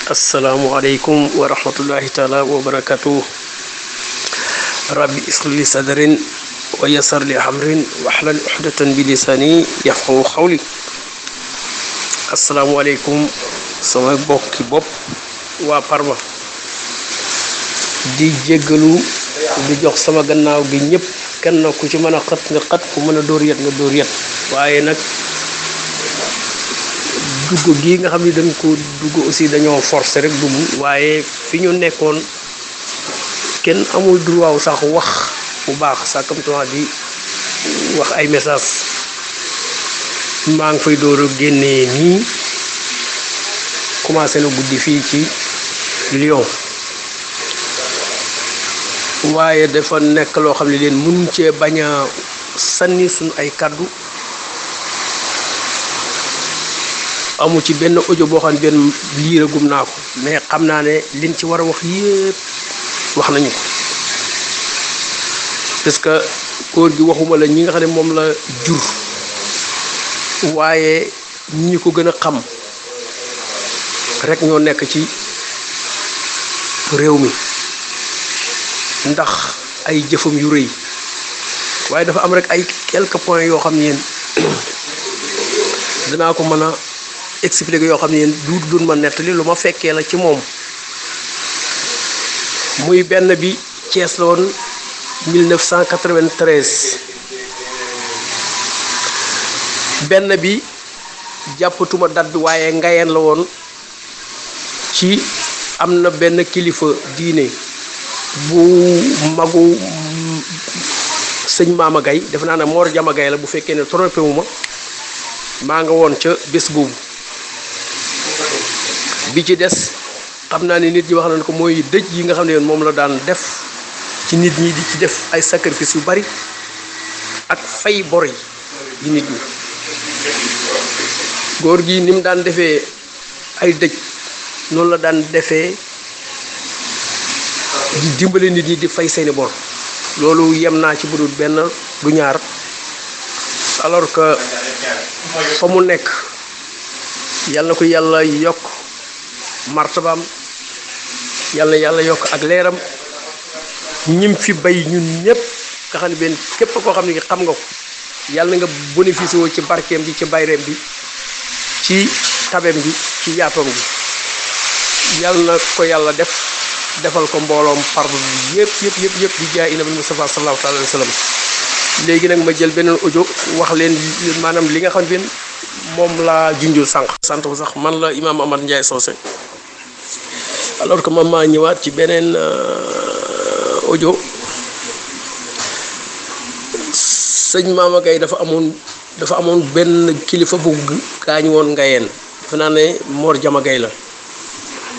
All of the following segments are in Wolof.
Assalamualaikum warahmatullahi taala wabarakatuh. Rabbi isli sadrin wa yassir li amrin wahlul 'uqdatan bi lisani yafqahu qawli. Assalamualaikum sama bokki bop wa Parma. Di jéggalu di jox sama gannaaw gi ñëpp kenn ku ci mëna xat nga xat ku mëna door yet nga door yet waye nak dugg gi nga xamni dañ ko dugg aussi dañoo forcer rek dugg waye fi ñu nekkon kenn amul droit sax wax bu baax sakamtuma di wax ay message ma ngi fay door génné ni commencé na guddi fi ci Lyon waye dafa nekk lo xamni leen mën ci baña sanni sun ay kaddu amu ci benn audio bo xam ben liiragum nako mais xamna ne liñ ci wara wax yépp wax nañu ko parce que koor gi waxuma la ñi nga xamne mom la jur waye ñi ko gëna xam rek ñoo nekk ci réew mi ndax ay jëfum yu reuy waye dafa am rek ay quelques points yo xam ne dina ko mëna expliquer yo xamni duun ma netali luma fekke la ci mom muy benn bi Thiès la won 1993 benn bi jappatuma dat bi waye ngayen la won ci amna benn kilifa diine bu magu seigne Mama Gay def na na Mor Jama Gay la bu fekke ne trompé wuma ma nga won ca bes bobu bi ci dess xamna ni nit ñi wax nañ ko moy dej yi nga xamne mom la daan def ci nit ñi di ci def ay sacrifice yu bari ak fay bor yi nit ñi gor gi nim daan defé ay dej non la daan defé di dimbali nit ñi di fay seeni bor lolu yemna ci budul ben du ñaar alors que fa mu nek yalla ko yalla yok martabam yalla yok ak leeram ñim fi bay ñun ñep nga xamni ben kep ko xamni xam nga ko yalla nga bénéficier wo ci barkem bi ci bayrem bi ci tabem bi ci yatom bi yalla ko yalla defal ko mbolom parbu yep di jaay ina Mustafa sallallahu alaihi wasallam légui nak ma jël benen audio wax len manam li nga xam ben mom la junjul sank sant sax man la imam Amad Ndiaye Socé alors que mama ñëwaat ci benen audio seigne Mama Gay dafa amone ben kilifa bu gañ won ngayen dafa nané Mor Jama Gay la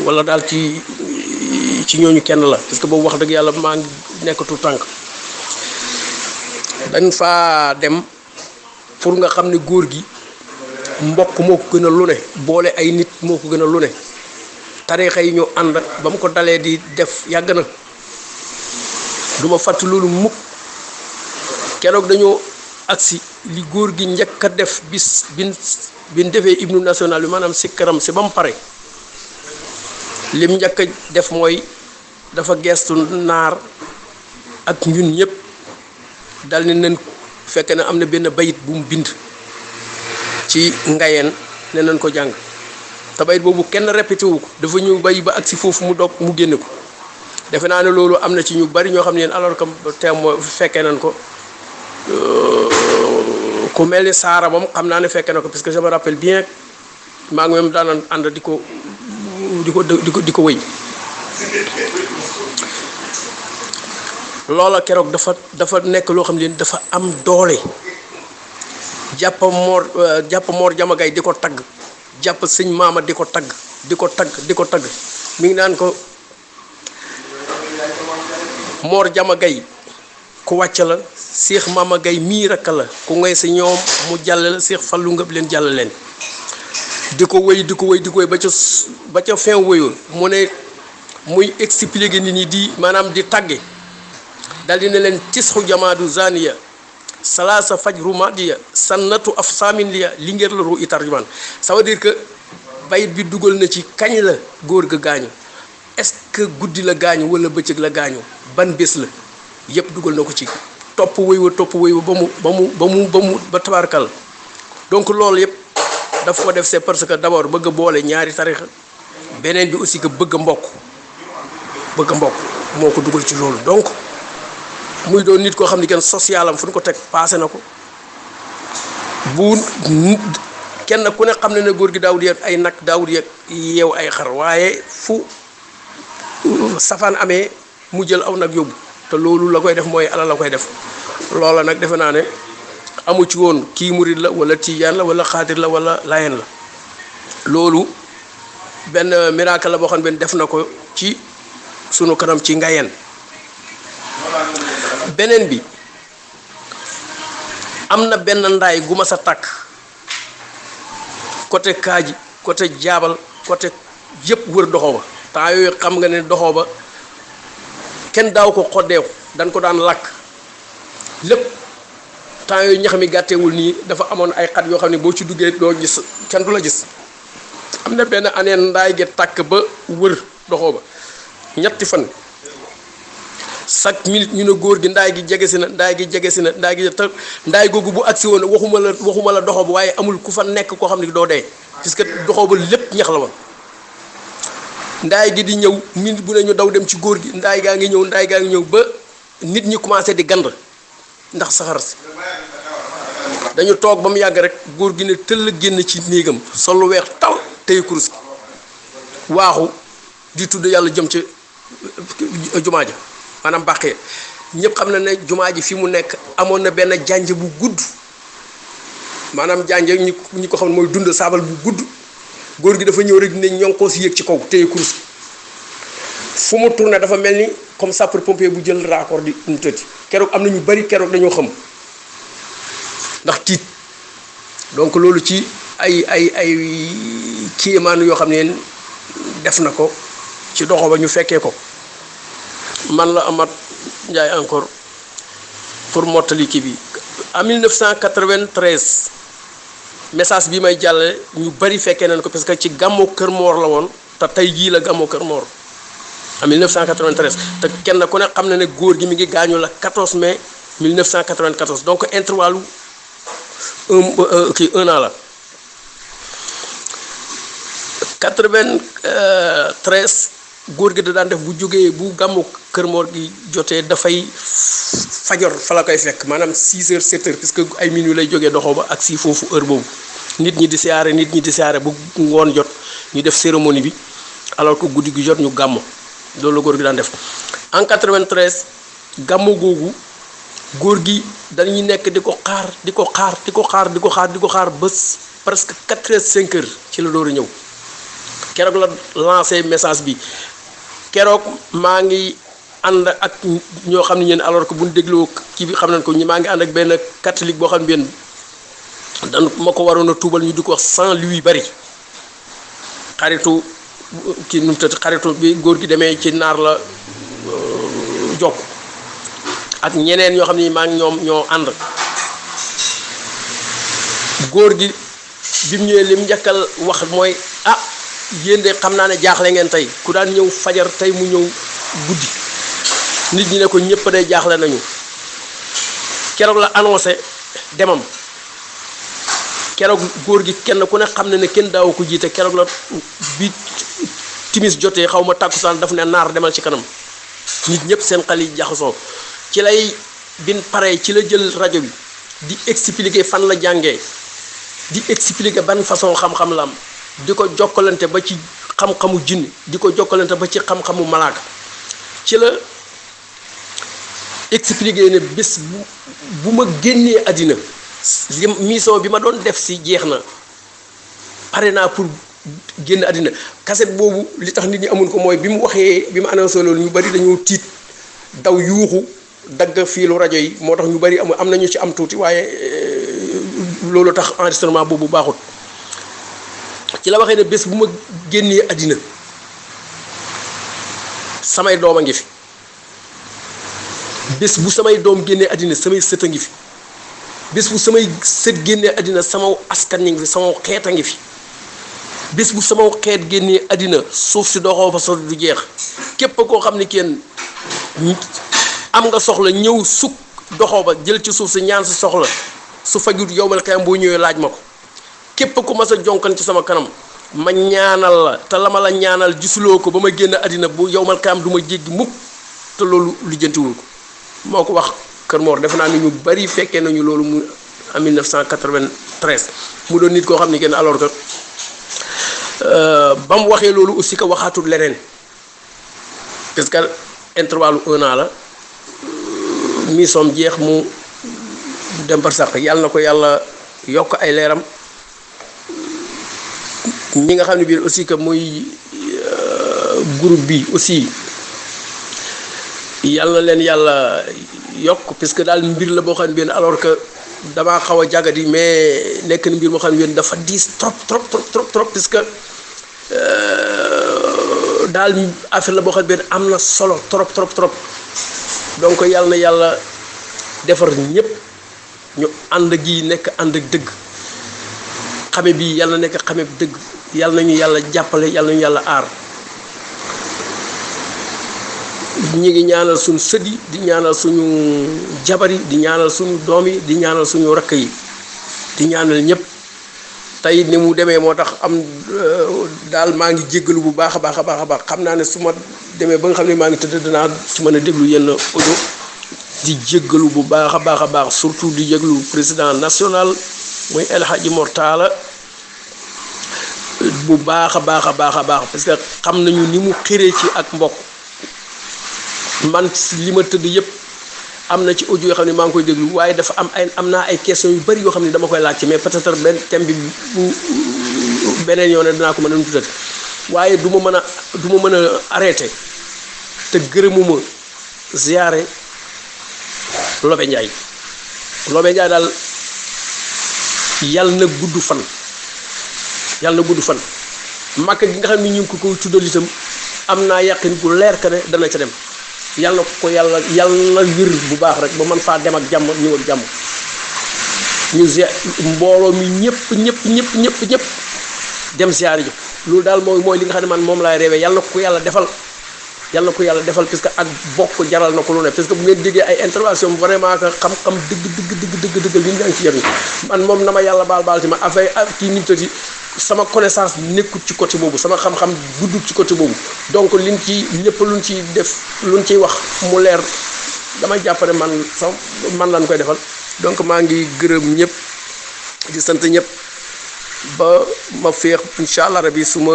wala dal ci ñooñu kenn la parce que bo wax deug yalla ma ngi nekkatu tank dañ fa dem pour nga xamni goor gi mbokk moko gëna lu ne boole ay nit moko gëna lu ne tarixa yi ñu and bam ko dalé di def yag na duma fat lolu mukk kérok dañu aksi li goor gi ñëk def bis bin defé ibnu national bi manam sikaram ci bam paré lim ñëk def moy dafa gestu nar ak ñun ñëpp dal ni nañ fekk na amna benn bayit bu mu bind ci ngayen ne nañ ko jang tabayit bobu kenn répété wu ko dafa ñu bay ba aksi fofu mu dok mu génné ko défé na né lolu amna ci ñu bari ño xamné alors que témo féké nañ ko ku melni Sara mom xamna né féké nako parce que je me rappelle bien ma ngi même daan and diko wëy lola kérok dafa nek lo xamné dafa am doolé japp Mor Jama Gay diko tag japp seigne Mama diko tag mi ngi nan ko Mor Jama Gay ku wacc la Cheikh Mama Gay mi rak la ku ngay ci ñoom mu jallal Cheikh Fallu ngab len jallal len diko wëy ba ca fin wëyul mu ne muy expliquer nit ñi di manam di tagge dal dina len tisxu jamaadu zaniya salasa fajru madiya sanatu afsamin liya li ngir la ru itarjuman ça veut dire que bayit bi dugal na ci kañ la góor ga gaañu, est-ce que guddi la gaañu wala bëccëg la gaañu, ban bés la, yëpp dugal na ko ci topp wéy wa ba tabaarkal. donc loolu yëpp daf ko def c'est parce que d'abord bëgg a boole ñaari tarixa, beneen bi aussi que bëgg a mbokk moo ko dugal ci loolu. donc muy doon nit koo xam ne kenn social am fu ñu ko teg passé na ko. bu kenn ku ne xam ne góor gi daawul yeeg ay nag, daawul yeew ay xar, waaye fu safaan amee mu jël aw nag yóbbu, te loolu la koy def mooy alal la koy def. loola nag defe naa ne amu ci woon kii murid la wala tijaan la wala xaadir la wala layen la. loolu benn miracle la boo xam ne def na ko ci sunu kanam ci Ngayeen. beneen bi am na benn ndaay gu ma sa tàkk côté Kaaji, côté Jaabal, côté yëpp wër doxoo ba. temps yooyu xam nga ne doxoo ba kenn daaw ko xoddeeku, dañ ko daan lakk lépp. temps yooyu ñax mi gàtteewul nii, dafa amoon ay xat yoo xam ne boo ci duggee doo gis, kenn du la gis. am na benn année ndaay gi tàkk ba wër doxoo ba ñetti fan, chaque minute ñu ne góor gi ndaay gi jege si na, ndaay googu bu agsi woon waxuma la doxoo ba, waaye amul ku fa nekk koo xam ne doo dee, puisque doxoo ba lépp ñax la woon. ndaay gi di ñëw minute bu ne ñu daw dem ci góor gi, ndaay gaa ngi ñëw ba nit ñi commencé di gand ndax saxar si. dañu toog ba mu yàgg rek góor gi ne tëll génn ci néegam sol lu weex tal tey kurus gi waaxu di tudd yàlla jëm ci jumaa ja, maanaam bàqee. ñëpp xam na ne jumaa ji fi mu nekk amoon na benn jànj bu gudd, maanaam jànj ñi ko xam ne mooy dund saabal bu gudd. góor gi dafa ñëw rek ne ñoo ngi ko si yéeg ci kaw téye kurus fu mu tourné dafa mel ni comme sapeur pompier bu jël raccord di mu tëdd. keroog am na ñu bari keroog dañoo xam ndax tiit. donc loolu ci ay kéemaan yoo xam ne def na ko ci doxo ba ñu fekkee ko. man la Amath Ndiaye encore pour mottali kii bi en 1993 message bi may jàlle ñu bari fekkee nañ ko parce que ci gàmmu Kër Mor la woon, te tey jii la gàmmu Kër Mor en 1993 te kenn ku ne xam na ne góor gi mi ngi gaañu la 14 mai 1994 donc intervalle un an la. 93 góor gi da daan def bu jógee bu gàmmu Kër Mor gi jotee dafay fajar fa la koy fekk, maanaam 6 heures 7 heures puisque ay minuit lay jógee doxoo ba ak si foofu heure boobu. nit ñi di siyaare bu ngoon jot ñu def cérémonie bi alors que guddi gi jot ñu gàmmu. loolu la góor gi daan def. en 93 gàmmu googu góor gi dañuy nekk di ko xaar ba presque 4 heures 5 heures ci la door a ñëw. keroog la lancé message bi, keroog maa ngi ànd ak ñoo xam ne ñeen alors que bu ñu dégloo kii bi xam nañ ko, maa ngi ànd ak benn catholique boo xam ne benn dan ma ko waroon a tuubal ñu di ko wax sans lui bari xaritu kii nu mu tëdd xaritu bi góor gi demee ci naar la jokk ak ñeneen ñoo xam ne maa ngi ñoom ñoo ànd. góor gi bi mu ñëwee li mu njëkkal wax mooy yéen de xam naa ne jaaxle ngeen tey, ku daan ñëw fajar tey mu ñëw guddi. nit ñi ne ko ñëpp day jaaxle nañu. keroog la annoncé demam. keroog góor gi kenn ku ne xam ne kenn daaw ko jiite, keroog la bi timis jotee xaw ma tàkkusaan daf ne naar demal ci kanam. nit ñëpp seen xel yi jaxasoo ci lay bin pare ci la jël rajo bi di expliquer fan la jàngee, di expliquer ban façon xam-xam la am, di ko jokkalante ba ci xam-xamu jinni, di ko jokkalante ba ci xam-xamu malaaka. ci la expliquer ne bés bu ma génnee àddina li mission bi ma doon def si jeex na, pare naa pour génn àddina. kaset boobu li tax nit ñi amun ko mooy bi mu waxee, bi ma annoncé loolu ñu bari dañoo tiit daw yuuxu dagg fiilu rajo yi, moo tax ñu bari am nañu ci am tuuti, waaye loolu tax enregistrement boobu baaxut. ci la waxee ne bés bu ma génnee àddina samay doom a ngi fi, bés bu samay doom génnee àddina samay sët a ngi fi, bés bu samay sët génnee àddina sama askan ngi fi, sama xeet a ngi fi. bis bu sama xeet génnee àddina suuf si doxoo fa so du jeex képp koo xam ne kenn am nga soxla ñëw sukk doxoo ba jël ci suuf si ñaan si soxla su fajut yowmal xiyam boo ñëwee laaj ma ko képp ku mas a jonkan ci sama kanam ma ñaanal la te la ma la ñaanal gisuloo ko ba ma génn àddina bu yowmal xiyam du ma jéggi mukk te loolu lijjantiwul ko moo ko wax Kër Mor defe naa ni ñu bari fekkee nañu loolu mu en 1993 mu doon nit koo xam ne kenn alors que ba mu waxee loolu aussi que waxaatul leneen parce que intervalle 1 an la mission jeex mu dem par sax yàlla na ko yàlla yokk ay leeram ñi nga xam ne biir aussi que muy groupe bi aussi yàlla leen yàlla yokk puisque daal mbir la boo xam ne benn alors que damaa xaw a jàggati mais nekk na mbir moo xam ne benn dafa diis trop puisque daal affaire la boo xam ne benn am na solo trop donc yàlla na yàlla defar ñëpp ñu ànd gi nekk ànd ak dëgg xame bi yàlla nekk xame dëgg yàlla nañu yàlla jàppale yàlla nañu yàlla aar ñi ngi ñaanal suñu sët yi di ñaanal suñu jabar yi di ñaanal suñu doom yi di ñaanal suñu rakk yi di ñaanal ñëpp tey ni mu demee moo tax am daal maa ngi jéggalu bu baax a baax xam naa ne su ma demee ba nga xam ne maa ngi tëdd dinaa ci mën a déglu yenn audio di jéggalu bu baax a baax surtout di jéglu président national muy El Hadji Mor Talla bu baax a baax parce que xam nañu ni mu xëree ci ak mbokk man li ma tëdd yëpp am na ci audio yoo xam ne maa ngi koy déglu waaye dafa am naa ay questions yu bari yoo xam ne dama koy laaj ci mais peut-être benn thème bi beneen yoon dinaa ko mën a tuddati waaye du ma mën a arrêté te gërëmuma ziyaare Lobe Ndiaye daal yàlla na gudd fan màkk gi nga xam ne ñu ngi ko koy tuddal itam am naa yàqin bu leer ka ne dana ca dem yàlla ko yàlla wér bu baax rek ba man faa dem ak jàmm ñëw ak jàmm ñu mbooloo mi ñëpp dem ziyaar ji loolu daal mooy li nga xam ne man moom laay réewee yàlla ko yàlla defal parce que ak bokk jaral na ko lu ne parce que bu ngeen déggee ay intervention vraiment que xam-xam dëgg li ñu ngi ci jariñ man moom na ma yàlla baal ci ma affaire kii nit yi sama connaissance nekkut ci côté boobu sama xam-xam guddut ci côté boobu donc liñ ci lépp luñ ciy def luñ ciy wax mu leer damay jàpp ne man lañ koy defal donc maa ngi gërëm ñëpp di sant ñëpp ba ma féex incha allah rabi su ma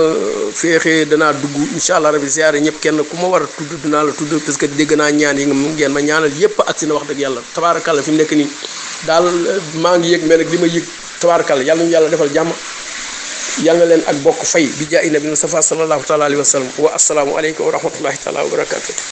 féexee danaa dugg incha allah rabi ziare ñëpp kenn ku ma war a tudd dinaa la tudd parce que dégg naa ñaan yi nga ngeen ma ñaanal yëpp ak si na wax dëgg yàlla tabaarakàlla fi mu nekk nii daal maa ngi yëg mais nag li ma yëg tabaarakàlla yàlla ñu yàlla defal jàmm yàlla leen ak bokk fay bi jaay nabi Mustafa sallallahu taala alayhi wa sallam wa assalaamu aleykum wa rahmatullahi taala wa barakatuh